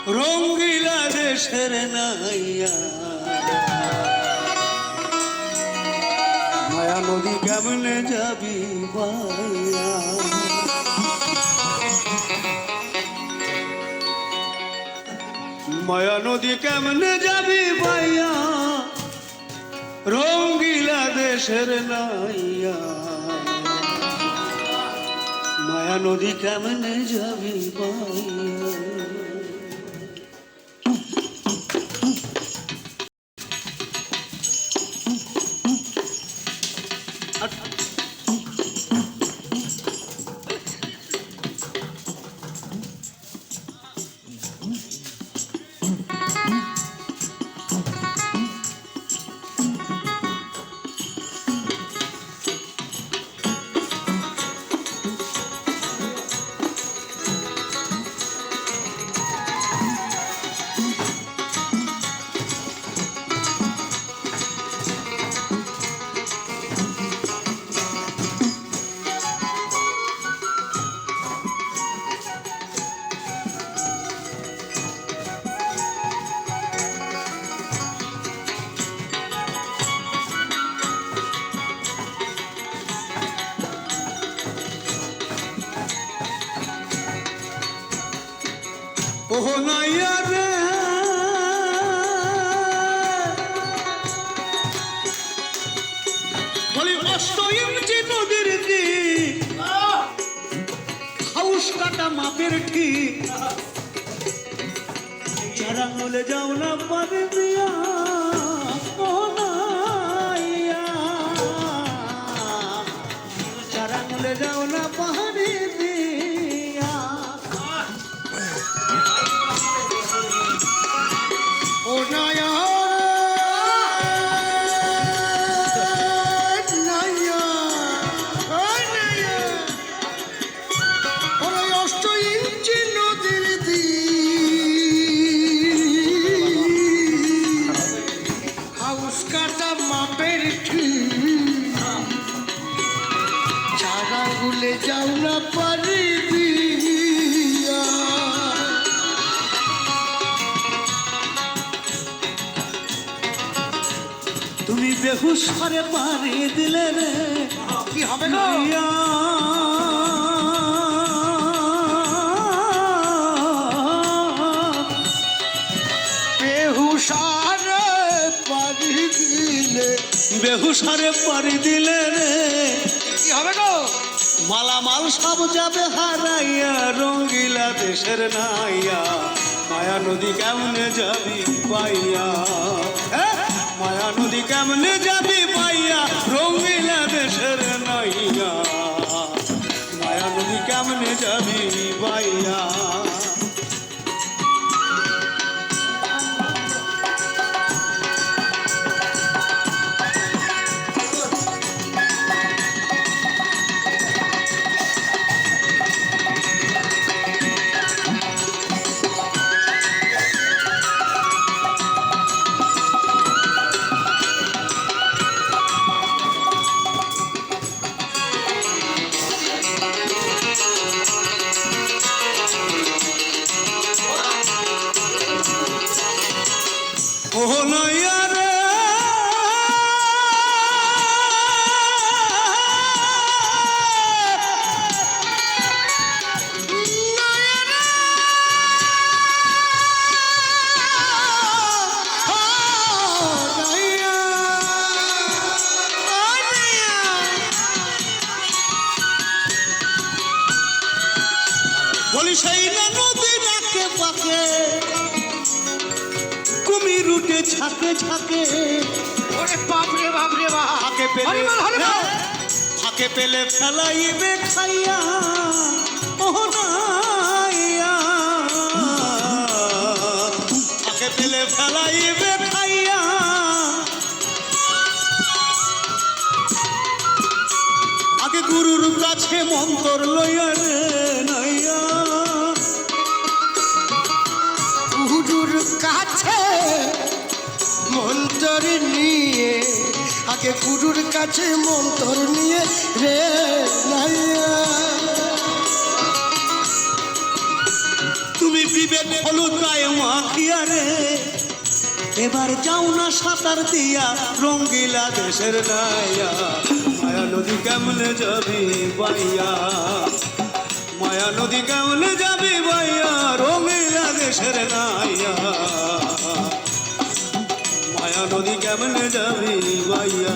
রঙ্গিলা দেশের নাইয়া মায়া নদী কেমনে যাবি ভাইয়া মায়া নদী কেমনে যাবি ভাইয়া রঙ্গিলা দেশের নাইয়া মায়া নদী কেমনে যাবি ভাইয়া ওহ নাইয়া রে বলি 8 ইঞ্চি নদীর দিক হাউস কাটা মাপের ঠিক যারা বলে যাও না পারে দিয়া ও নাইয়া যারা বলে যাও না পাহাড়ে দিয়া ও নাইয়া নাইয়া ও নাইয়া ওরা 8 ইঞ্চি নদীর দিক হাউস কাটা মাপের ঠিক যারা ভুলে যাও না পারি দিয়া তুমি বেহুশ করে পারি দিলে রে কি হবে না বেহুশারে পারি দিলে বেহুশারে পারি দিলে রে কি হবে গো মালামাল সব যাবে হারাইয়া রঙ্গিলা দেশের নাইয়া মায়া নদী কেমনে যাবি পাইয়া মায়া নদী কেমনে যাবি পাইয়া রঙ্গিলা দেশের নাইয়া মায়া নদী কেমনে যাবি পাইয়া ওহ নাইয়া রে নাইয়া রে ও নাইয়া ও নাইয়া বলি সেই না নদীর একে পাকে কুমির উঠে ছাকে ছাকে ওরে বাপ রে বাপ ফাঁকে পেলে ফাঁকে পেলে ফেলাইবে খাইয়া ও নাইয়া ফাঁকে পেলে ফেলাইবে খাইয়া আগে গুরুর কাছে মন্তর লইয়া রে নাইয়া গুরুর কাছে মন্তর নিয়ে আগে গুরুর কাছে মন্তর নিয়ে রে নাইয়া তুমি সিবেট হলুদ গায়ে মাখিয়া রে এবার যাও না সাঁতার দিয়া রঙ্গিলা দেশের নাইয়া মায়া নদী কেমনে যাবি বাইয়া মায়া নদী কেমনে যাবি বাইয়া রঙ্গিলা দেশের নাইয়া মায়া নদী কেমনে যাবি বাইয়া